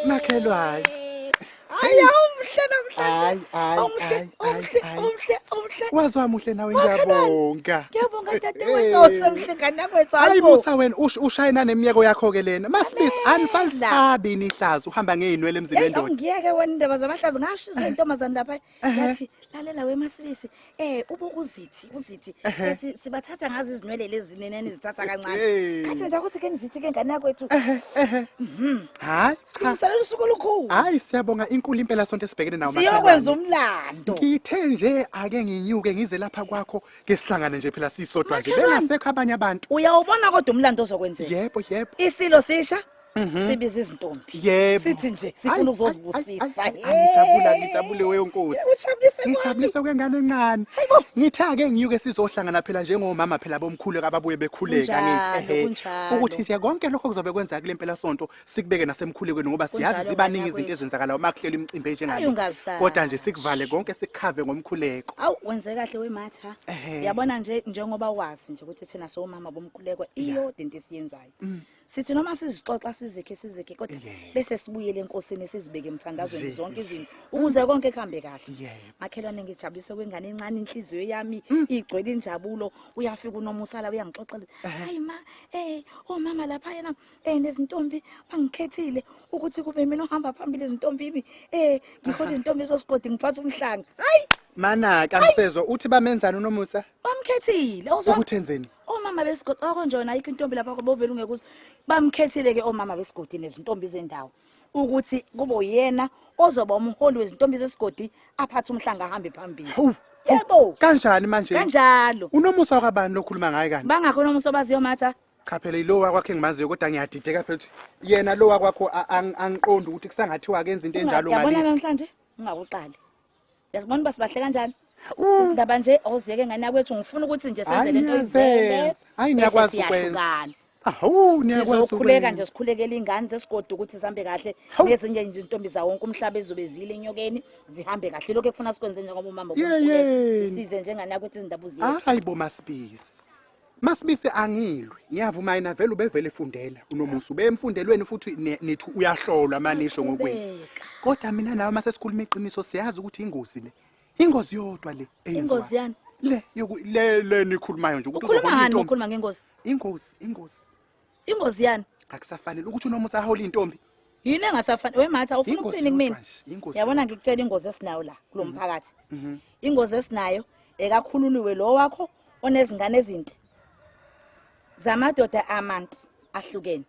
Makhelwane. Wazwa muhle nawe ngiyabonga. Ngiyabonga dadewethu awusemhlengana nakwethu Hayi hayibo. Musa wena ushayina nemiyeko yakho ke lena. MaSbisi anisalisabi nihlazo uhamba ngeinwele emzini endoda. Ngiyeke wena indaba zamahlazo ngashiso intombazana lapha. Yathi lalela weMaSbisi uzithi sibathatha ngazi izinwele lezi nene zithatha kancane. Athi nje ukuthi ke nizithi ke ngane yakwethu. Hayi Sisalela usuku olukhulu. Hayi siyabonga inkulu impela sonke sibhekene nawo Siyokwenza umlando. Ngithe nje ake nginyuke ngize lapha kwakho ke sihlangane nje phela sisodwa nje bengasekho abanye abantu. Uyawubona kodwa umlando ozokwenzeka. Yebo. Isilo sisha sibiza izintombi. Yebo. Sithi nje sifuna ukuzozibusisa. Ngijabule weNkosi. Ngijabulise kwengane encane. Ngithi ake nginyuke sizohlangana phela njengomama phela bomkhuleko ababuye bekhuleka ngithi ukuthi nje konke lokho kuzobe kwenza kule mpela sonto sikubeke nasemkhulekweni ngoba siyazi zibaningi izinto ezenzakalayo makuhlela imicimbi enjengale. Kodwa nje sikuvale konke sikukhave ngomkhuleko. Awu wenze kahle wematha. Uyabona nje njengoba wazi nje ukuthi thina somama bomkhuleko iyo into esiyenzayo. Sithi noma sizixoxa sizeke kodwa bese sibuyele enkosini sizibeke emthandazweni zonke izinto ukuze konke kuhambe kahle. Makhelwane ngijabulise kwengane encane inhliziyo yami igcwele injabulo uyafika uNomusa la uyangixoxela hayi ma omama lapha yena nezintombi bangikhethile ukuthi kube mina ohamba phambili ezintombini ngikhole izintombi ezosigodi ngiphatha Umhlanga hayi Manaka ngisezwe uthi bamenzana uNomusa bamkhethile ukuthenzeni omama besigodi akonjona ayikho intombi lapha bovela ungekuzo bamkhethile ke omama besigodi nezintombi zendawo ukuthi kube uyena ozoba umholi wezintombi zesigodi aphathe Umhlanga ahambe phambili. Yebo kanjani manje kanjalo uNomusa wakabani lokhuluma ngaye kanti bangakho uNomusa baziyo matha cha phela ilowa kwakhe engimaziyo kodwa ngiyadideka phela ukuthi yena lowa kwakho angiqondi ukuthi kusangathiwa akenza into enjalo ngale yabona namhlanje ungakuqali yasibona basibahle kanjani izindaba nje awuziyeke ngane yakwethu ngifuna ukuthi nje senze lento izele hayi ngiyakwazi ukwenza sizokhuleka nje sikhulekela ingane zesigodi ukuthi zihambe kahle nezinye nje intombi zawo wonke umhlaba ezobe zile enyokeni zihambe kahle lokho ekufuna sikwenze njengoba umama bomkhuleko size njengane yakwethu izindaba uziyeke hayi bo MaSbisi angilwe ngiyavuma yena vele ubevele efundela uNomusa ubemfundelweni futhi nithi uyahlolwa manisho ngokwenu kodwa mina nawe mase sikhuluma iqiniso siyazi ukuthi ingozi yodwa le ingozi yani le nikhulumayo nje ukuthi uzokhuluma ngani ukhuluma ngengozi ingozi yani akusafanele ukuthi uNomusa ahole intombi yini engasafani wematha ufuna ukuthini kumina yabona ngikutshela ingozi esinayo la kulomphakathi ingozi esinayo ekakhululiwe lo wakho onezingane ezinti zamadoda amanti ahlukene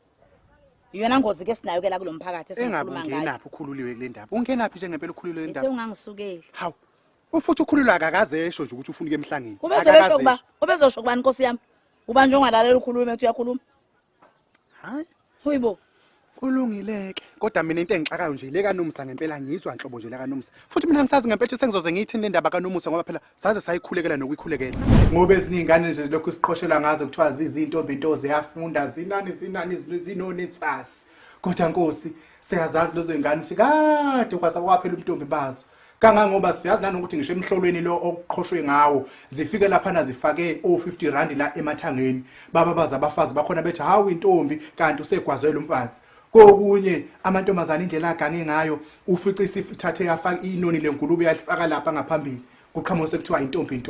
iyona ngozi ke sinayo ke la kulomphakathi esikhuluma ngayo engabe ukhululiwe kule ndaba ungenaphi nje ngempela ukhululiwe le ndaba ungangisukeli hawu ufuthi ukhululwa akakaze esho nje ukuthi ufuna ke emhlangeni ubezosho kubani Nkosi yami uba nje ungalalela ukhuluma ethi uyakhuluma hayi hoyibo kulungileke kodwa mina into engixakayo nje le kaNomusa ngempela ngizwa nhlobo nje la kaNomusa futhi mina ngisazi ngempela ukuthi sengizoze ngithi le ndaba kaNomusa ngoba phela saze sayikhulekela nokuyikhulekela ngoba ezinye ingane nje lokho siqoshelwa ngazo kuthiwa zizintombi into ziyafunda zinani zinonisfasi kodwa Nkosi siyazazi lezo ingane ukuthi kade kwaphela umntombi bazo kangangoba siyazi nanokuthi ngisho emhlolweni lo okuqhoshwe ngawo zifike lapha na zifake o50 la emathangeni bababaza abafazi bakhona bethi hawu intombi kanti usegwazwela umfazi kokunye amantombazana indlela agange ngayo ufica isithathe yafaka inoni lengulube yalifaka lapha ngaphambili kuqhamuka sekuthiwa intombi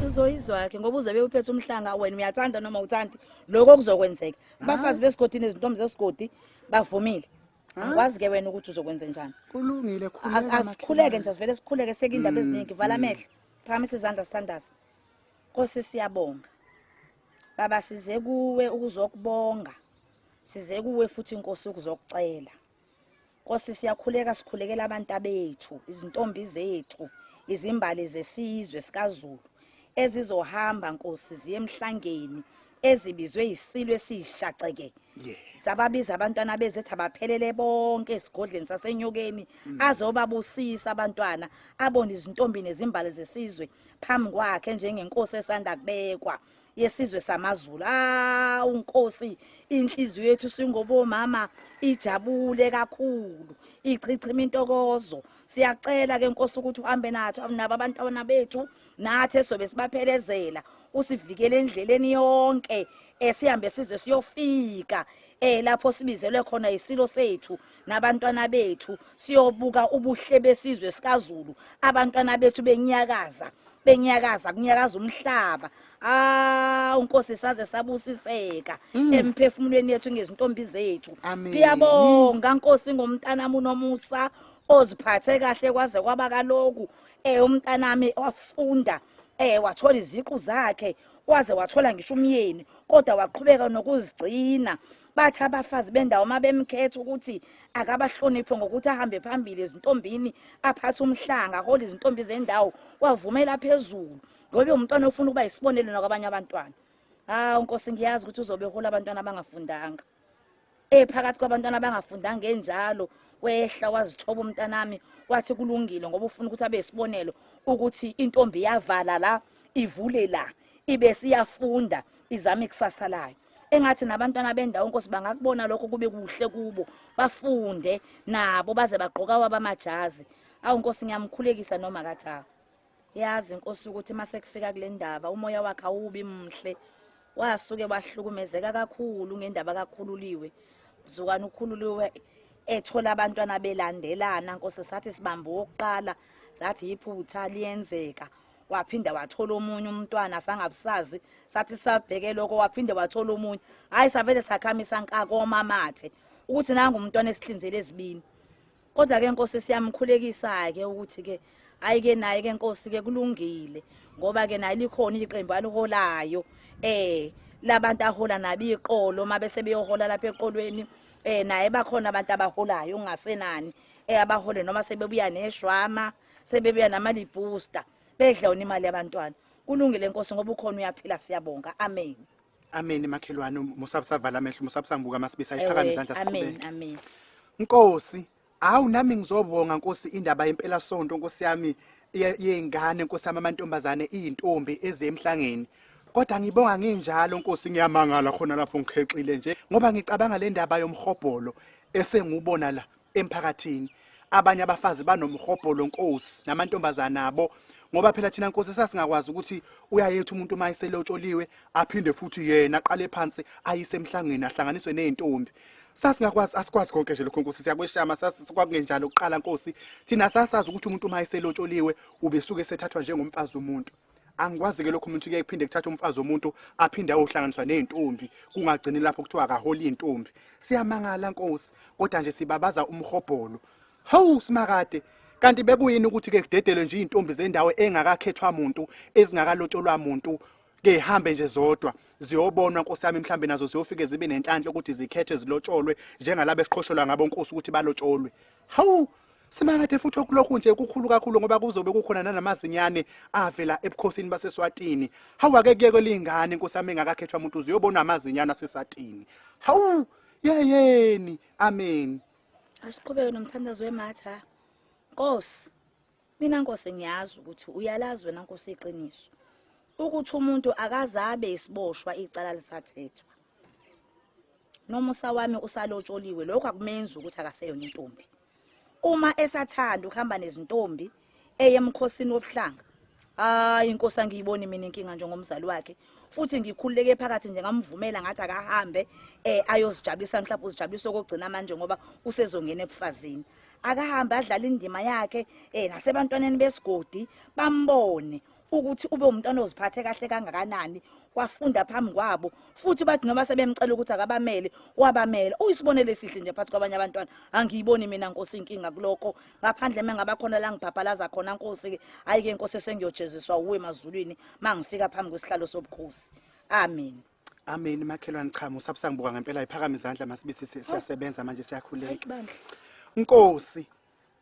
uzoyizwa ke ngoba uzobe uphethe Umhlanga wena uyathanda noma uthandi lokho kuzokwenzeka abafazi besigodini nezintombi zesigodi bavumile Angikwazi ke wena ukuthi uzokwenza njani. Kulungile khuleka. Asikhuleke nje sivele sikhuleke sekindaba eziningi vala amehlo. Phakamise izandla sithandaza. Nkosi siyabonga. Baba size kuwe ukuzokubonga. Size kuwe futhi Nkosi ukuzokucela. Nkosi siyakhuleka sikhulekela abantu bethu, izintombi zethu, izimbali zesizwe sikaZulu ezizohamba Nkosi ziye emhlangeni ezibizwe isilwe esishaceke. Sababiza abantwana bezethu abaphelele bonke esigodleni sasenyokeni azobabusisa abantwana abona izintombi nezimbali zesizwe phambi kwakhe njengenkosi esanda kubekwa yesizwe samaZulu. uNkosi inhliziyo yethu singobomama ijabule kakhulu ichichima intokozo. Siyacela ke Nkosi ukuthi uhambe nathi nabo abantwana bethu nathi esobe sibaphelezela usivikele endleleni yonke sihambe size siyofika lapho sibizelwe khona isilo sethu nabantwana bethu siyobuka ubuhle besizwe sikaZulu abantwana bethu benyakaza kunyakaza umhlaba uNkosi saze sabusiseka emphefumulweni yethu ngezintombi zethu ngiyabonga Nkosi ngomntanami uNomusa oziphathe kahle kwaze kwaba kaloku umntanami wafunda wathola iziqu zakhe waze wathola ngisho umyeni kodwa waqhubeka nokuzigcina bathi abafazi bendawo mabemkhetha ukuthi akabahloniphe ngokuthi ahambe phambili ezintombini aphathe umhlanga hola izintombi zendawo wavumela phezulu ngoba umntwana ufuna ukuba isibonelelo kwabanye abantwana uNkosi ngiyazi ukuthi uzobe hola abantwana abangafundanga phakathi kwabantwana abangafundanga enjalo wehla wazithoba umntanami wathi kulungile ngoba ufuna ukuthi abe isibonelo ukuthi intombi yavala la ivule la ibe siyafunda izame ikusasa layo engathi nabantwana bendawo Nkosi bangakubona lokho kube kuhle kubo bafunde nabo baze bagqoka wabamajazi Nkosi ngiyamkhulekisa noma katha yazi Nkosi ukuthi mase kufika kule ndaba umoya wakhe awubi mhle wasuke wahlukumezeka kakhulu ngendaba kakhululiwe uzukana ukhululiwe ethola abantwana belandelana Nkosi sathi sibambe oqala sathi iphutha liyenzeka waphinda wathola omunye umntwana sangabusazi sathi sabheke lokho waphinde wathola omunye hayi savele sakhamisa nkako omamathe ukuthi nanga umntwana esihlinzele ezibini kodwa ke Nkosi siyamkhulekisa ke ukuthi ke ayike naye ke Nkosi ke kulungile ngoba ke nayo likhona iqembu aliholayo labantu ahola nabiqolo mabese beyohola lapha eqolweni naye bakhona abantu abaholayo ungasenani abahole noma sebebuya neshwama sebebuya namali booster bedla imali yabantwana kulungile Nkosi ngoba ukhona uyaphila siyabonga amen amen makhelwane musabusavala amehlo musabusambuka MaSbisi ayiphakame izandla siqhubeke amen Nkosi nami ngizobonga Nkosi indaba yempela sonto Nkosi yami yengane Nkosi yami amantombazane izintombi ezemhlangeni kodwa ngibonga nginjalo Nkosi ngiyamangala khona lapho ngikhexile nje ngoba ngicabanga le ndaba yomhobholo esengubona la emphakathini abanye abafazi banomhobholo Nkosi namantombazane abo ngoba phela thina Nkosi sasingakwazi ukuthi uyayethu umuntu mayiselotsholiwe aphinde futhi yena aqale phansi ayise emhlangeni ahlanganiswe nezintombi sasingakwazi asikwazi konke nje lokho Nkosi siyakweshama sasikwakwenjalo uqala Nkosi thina sasazi ukuthi umuntu mayiselotsholiwe ubesuke sethathwa njengomfazi womuntu angikwazi ke lokho umuntu kuyayiphinde kuthatha umfazi womuntu aphinde ayohlanganiswa nezintombi kungagcini lapho kuthiwa akahola izintombi siyamangala Nkosi kodwa nje sibabaza umhobholo hawu simakade kanti bekuyini ukuthi ke kudedelwe nje izintombi zendawo engakakhethwa umuntu ezingakalotsholwa umuntu ke hambe nje zodwa ziyobonwa Nkosi yami mhlambe nazo ziyofike zibe nenhlanhla ukuthi zikhethe zilotsholwe njengalabo esiqhoshelwa ngabo Nkosi ukuthi balotsholwe hawu simakade futhi okulokhu nje kukhulu kakhulu ngoba kuzobe kukhona nanamazinyane avela ebukhosini baseSwatini hawu ake kuyeke lingane Nkosi yami engakakhethwa umuntu uziyobona amazinyane aseSwatini hawu yeyeni amen asiqhubeke nomthandazo wematha Nkosi mina Nkosi ngiyazi ukuthi uyalazi wena Nkosi iqiniso ukuthi umuntu akazabe isiboshwa icala lisathethwa Nomusa wami usalotsholiwe lokho akumenzi ukuthi akaseyona intombi uma esathanda ukuhamba nezintombi emkhosini wobuhlanga Inkosi angiyiboni mina inkinga njengomzali wakhe futhi ngikhululeke phakathi nje ngamvumela ngathi akahambe ayozijabulisa mhlawumbe uzijabulisa okugcina manje ngoba usezongena ebufazini akahambe adlala indima yakhe nasebantwaneni besigodi bambone ukuthi ube umntwana oziphathe kahle kangakanani wafunda phambi kwabo futhi bathi noma sebemcela ukuthi akabamele wabamela uyisibonele esihle nje phakathi kwabanye abantwana angiyiboni mina Nkosi inkinga kuloko ngaphandle mengaba khona la ngibhabhalaza khona Nkosi ayike Nkosi sengiyojeziswa uwe emazulwini mangifika phambi kwesihlalo sobukhosi amen amen makhelwane cha musabusangibuka ngempela iphakame izandla MaSbisi siyasebenza manje siyakhuleka Nkosi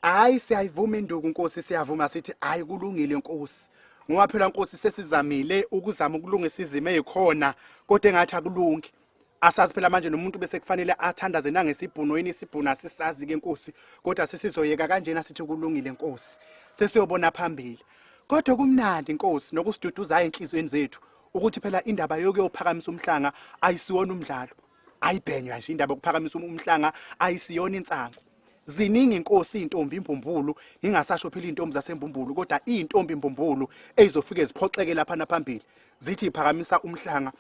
hayi siyayivuma induku Nkosi siyavuma sithi hayi kulungile Nkosi ngoba phela Nkosi sesizamile ukuzama ukulungisa izimo ezikhona kodwa engathi akulungi asazi phela manje nomuntu bese kufanele athandaze nangesibhunweni isibhuna sisazi ke Nkosi kodwa sesizoyeka kanjena sithi kulungile Nkosi sesiyobona phambili kodwa kumnandi Nkosi nokusiduduza enhlizweni zethu ukuthi phela indaba yokuyophakamisa umhlanga ayisiwona umdlalo ayibhenywa nje indaba yokuphakamisa umhlanga ayisiyona insango ziningi inkosi intombi imbumbulu ngingasasho phela intombi zasembumbulu kodwa intombi imbumbulu ezofike ziphoxeke lapha phambili zithi iphakamisa umhlanga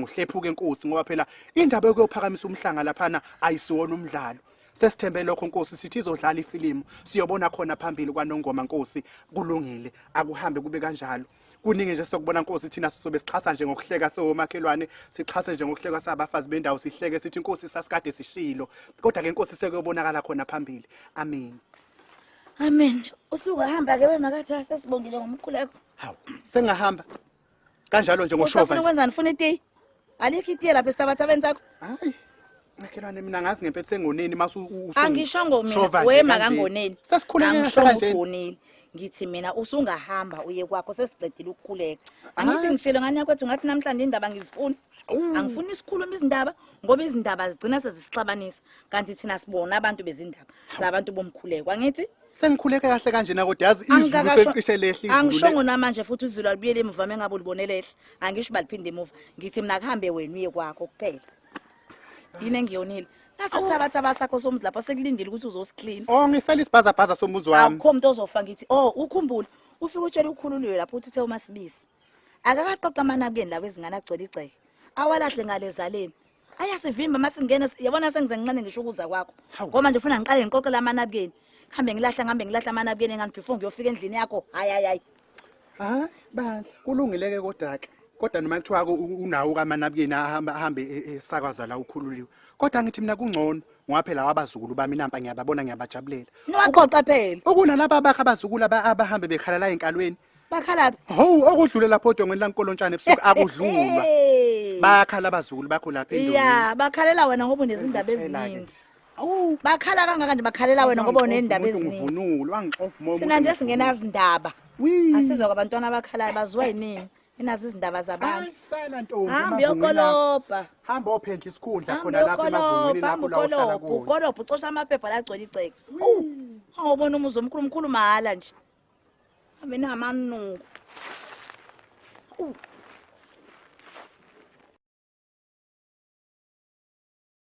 uhlephuke inkosi ngoba phela indaba yokuphakamisa umhlanga lapha ayisiwona umdlalo sesithembe lokho Nkosi sithi izodlala ifilimu siyobona khona phambili kwaNongoma Nkosi kulungile akuhambe kube kanjalo kuningi nje sokubona Nkosi thina sizobe sixhasa nje ngokuhleka somakhelwane sixhasa nje ngokuhleka sabafazi bendawo sihleke sithi Nkosi sasikade sishilo kodwa ke Nkosi sekuyobonakala khona phambili amen Amen usungahamba ke wena makathi sesibongile ngomkhuleko hawu sengahamba kanjalo nje ngoshova ufuna ukwenzani ufuna iti alikho iti lapha esithabathabeni sakho hayi makhelwane mina ngazi ngempela sengoneni masu angishongo mina wema kangoneni sesikhuleke kanje ngoneni ngithi mina usungahamba uye kwakho sesiqedile ukukhuleka angithi ngishilo ngani yakwethu ngathi namhlanje indaba ngizifuna angifuni isikhuluma izindaba ngoba izindaba zigcina sezisixabanisa kanti thina sibona abantu bezindaba zabantu bomkhuleko angithi sengikhuleke kahle kanje na kodwa yazi izulu seqishe lehle izulu angishongo namanje futhi izulu alibuyele emva mengabe ulibonelehle angisho baliphinde emuva ngithi mina kuhambe wena uye kwakho kuphela yini engiyonile nasa sithabatha sakho somuzi lapha sekulindile ukuthi uzosiclean ngifela isibhazabhaza somuzi wami akukho umuntu ozofa ngithi ukhumbula ufike utshela ukhululiwe lapho uthi MaSbisi akakaqoqa amanabukeni lawo ezingane agcwele igceke awalahle ngalezaleni ayasivimba masingena yabona sengize ngincane ngisho ukuza kwakho ngoba nje ufuna ngiqale ngiqoqela amanabukeni ngihambe ngilahla amanabukeni engani before ngiyofika endlini yakho hayi bandla kulungileke kodwa noma kuthiwa unawo kamanabukeni ahambe esakazwa la ukhululiwe kodwa ngithi mina kungcono ngoba phela abazukulu bami nampa ngiyababona ngiyabajabulela niwaqoqa phela okunalaba bakhe abazukulu abahambe bekhala la enkalweni bakhalaphi okudlule lapho odongweni lankolontshane ebusuku akudlulwa bakhala abazukulu bakho lapha endongeni bakhalela wena ngoba unezindaba eziningi bakhala kangaka nje bakhalela wena ngoba unezindaba eziningi uvunulo wangixofa sina nje singenazi indaba asizwa kwabantwana abakhalayo baziwa yini inazi izindaba zabantu sala ntombi hamba yokoloba hamba ophendla isikhundla khona lapha emavungweni lapho la uhlala kuwo ukoloba ucosha amaphepha la agcwele iceke awubona umuzi omkhulu mahala nje hambe namanungu